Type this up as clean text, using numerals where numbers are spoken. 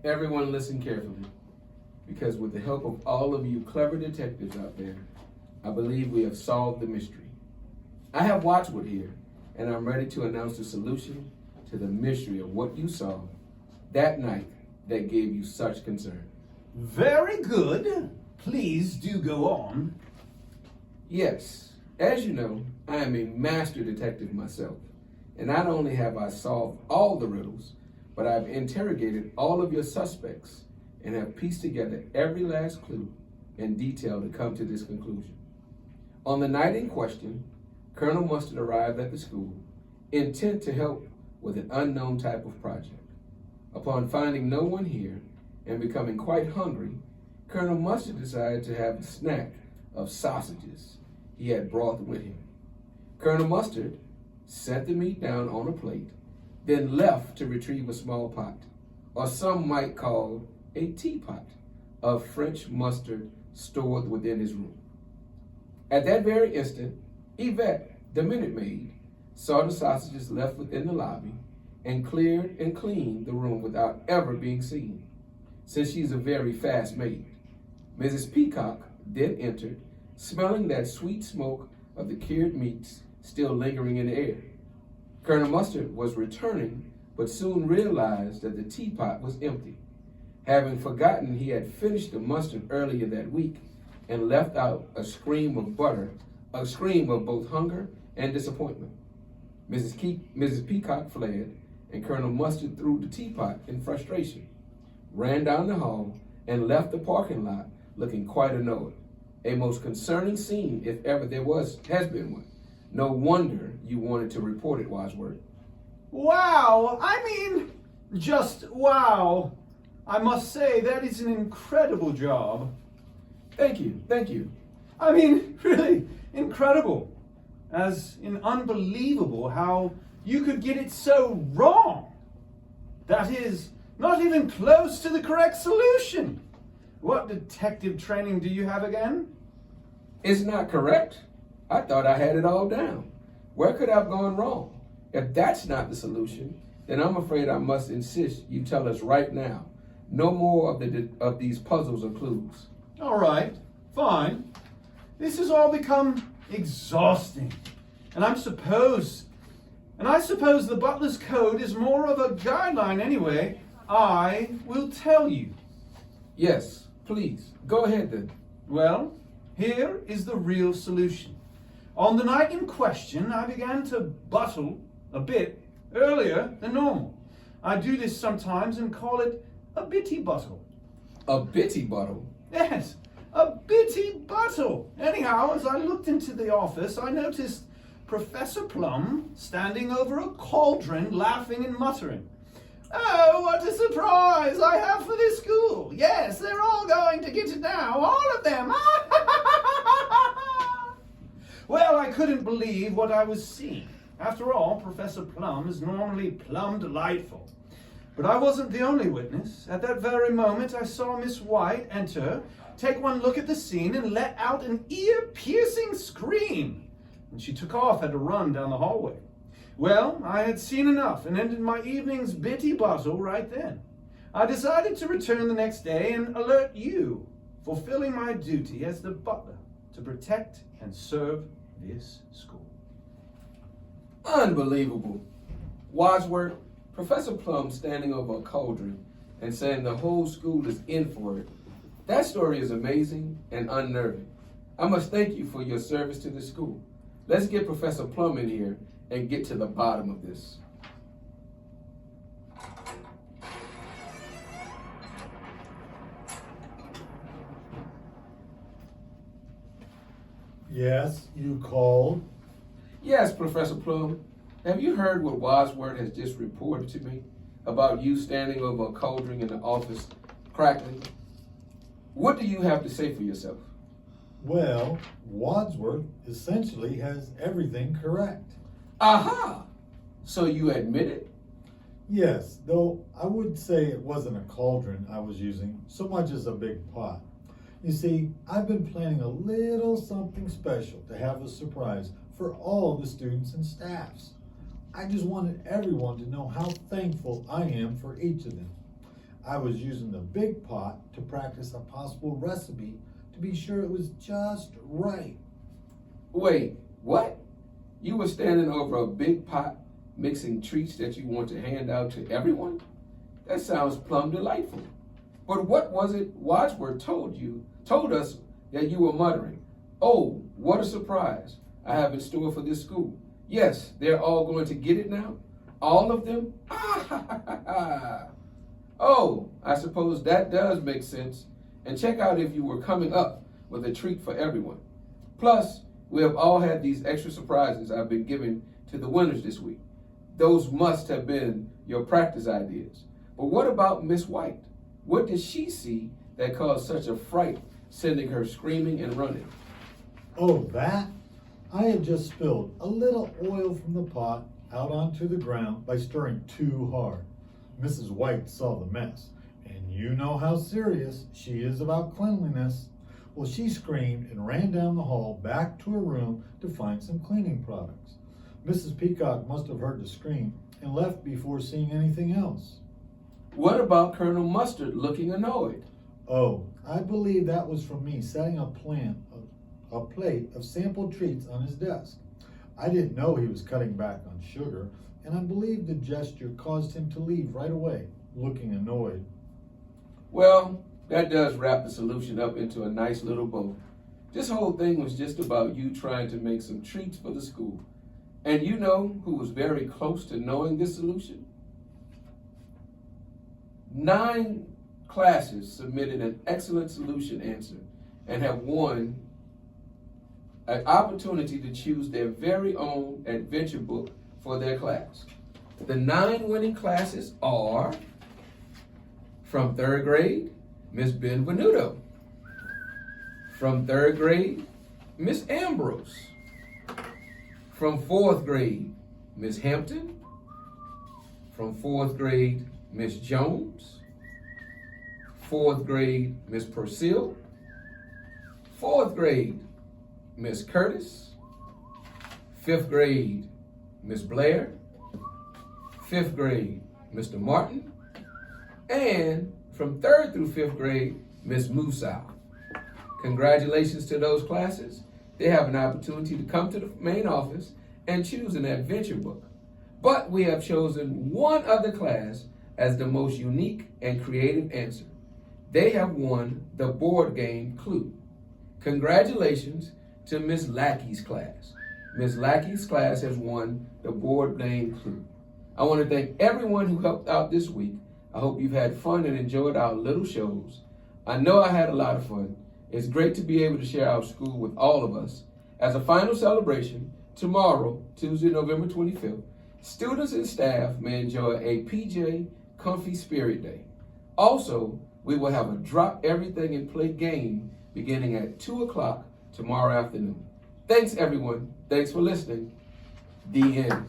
Everyone listen carefully, because with the help of all of you clever detectives out there, I believe we have solved the mystery. I have Watchwood here, and I'm ready to announce the solution to the mystery of what you saw that night that gave you such concern. Very good. Please do go on. Yes, as you know, I am a master detective myself, and not only have I solved all the riddles, but I've interrogated all of your suspects and have pieced together every last clue and detail to come to this conclusion. On the night in question, Colonel Mustard arrived at the school, intent to help with an unknown type of project. Upon finding no one here and becoming quite hungry, Colonel Mustard decided to have a snack of sausages he had brought with him. Colonel Mustard set the meat down on a plate, then left to retrieve a small pot, or some might call a teapot, of French mustard stored within his room. At that very instant, Yvette, the minute maid, saw the sausages left within the lobby and cleared and cleaned the room without ever being seen, since she's a very fast maid. Mrs. Peacock then entered, smelling that sweet smoke of the cured meats still lingering in the air. Colonel Mustard was returning, but soon realized that the teapot was empty, having forgotten he had finished the mustard earlier that week and left out a scream of both hunger and disappointment. Mrs. Peacock fled, and Colonel Mustard threw the teapot in frustration, ran down the hall, and left the parking lot looking quite annoyed. A most concerning scene, if ever there has been one. No wonder you wanted to report it, Wadsworth. Wow! Just wow! I must say, that is an incredible job. Thank you. Really incredible. As in unbelievable how you could get it so wrong. That is, not even close to the correct solution. What detective training do you have again? It's not correct. I thought I had it all down. Where could I have gone wrong? If that's not the solution, then I'm afraid I must insist you tell us right now. No more of these puzzles or clues. All right, fine. This has all become exhausting. And I suppose the butler's code is more of a guideline anyway. I will tell you. Yes, please. Go ahead then. Well, here is the real solution. On the night in question, I began to bustle a bit earlier than normal. I do this sometimes and call it a bitty buttle. A bitty buttle? Yes, a bitty buttle. Anyhow, as I looked into the office, I noticed Professor Plum standing over a cauldron, laughing and muttering. Oh, what a surprise I have for this school. Yes, they're all going to get it now, all of them. Well, I couldn't believe what I was seeing. After all, Professor Plum is normally plumb delightful. But I wasn't the only witness. At that very moment, I saw Miss White enter, take one look at the scene, and let out an ear-piercing scream. And she took off at a run down the hallway. Well, I had seen enough and ended my evening's bitty bottle right then. I decided to return the next day and alert you, fulfilling my duty as the butler to protect and serve this school. Unbelievable. Wadsworth, Professor Plum standing over a cauldron and saying the whole school is in for it. That story is amazing and unnerving. I must thank you for your service to the school. Let's get Professor Plum in here and get to the bottom of this. Yes, you called? Yes, Professor Plum. Have you heard what Wadsworth has just reported to me about you standing over a cauldron in the office, crackling? What do you have to say for yourself? Well, Wadsworth essentially has everything correct. Aha! So you admit it? Yes, though I would say it wasn't a cauldron I was using so much as a big pot. You see, I've been planning a little something special to have a surprise for all the students and staffs. I just wanted everyone to know how thankful I am for each of them. I was using the big pot to practice a possible recipe to be sure it was just right. Wait, what? You were standing over a big pot mixing treats that you want to hand out to everyone? That sounds plumb delightful. But what was it Wadsworth told us that you were muttering? Oh, what a surprise I have in store for this school. Yes, they're all going to get it now? All of them? Ah, ha, ha, ha, ha. Oh, I suppose that does make sense. And check out if you were coming up with a treat for everyone. Plus, we have all had these extra surprises I've been giving to the winners this week. Those must have been your practice ideas. But what about Miss White? What did she see that caused such a fright, sending her screaming and running? Oh, that? I had just spilled a little oil from the pot out onto the ground by stirring too hard. Mrs. White saw the mess, and you know how serious she is about cleanliness. Well, she screamed and ran down the hall back to her room to find some cleaning products. Mrs. Peacock must have heard the scream and left before seeing anything else. What about Colonel Mustard looking annoyed? Oh, I believe that was from me setting a plate of sample treats on his desk. I didn't know he was cutting back on sugar, and I believe the gesture caused him to leave right away, looking annoyed. Well, that does wrap the solution up into a nice little bow. This whole thing was just about you trying to make some treats for the school. And you know who was very close to knowing this solution? 9 classes submitted an excellent solution answer and have won an opportunity to choose their very own adventure book for their class. The 9 winning classes are from 3rd grade, Miss Benvenuto. From 3rd grade, Miss Ambrose. From 4th grade, Miss Hampton. From 4th grade, Miss Jones. 4th grade, Miss Purcell. 4th grade, Miss Curtis. 5th grade, Miss Blair. 5th grade, Mr. Martin. And from 3rd through 5th grade, Miss Musow. Congratulations to those classes. They have an opportunity to come to the main office and choose an adventure book. But we have chosen one other class as the most unique and creative answer. They have won the board game Clue. Congratulations to Miss Lackey's class. Miss Lackey's class has won the board game Clue. I want to thank everyone who helped out this week. I hope you've had fun and enjoyed our little shows. I know I had a lot of fun. It's great to be able to share our school with all of us. As a final celebration, tomorrow, Tuesday, November 25th, students and staff may enjoy a PJ Comfy Spirit Day. Also, we will have a drop everything and play game beginning at 2 o'clock tomorrow afternoon. Thanks, everyone. Thanks for listening. The end.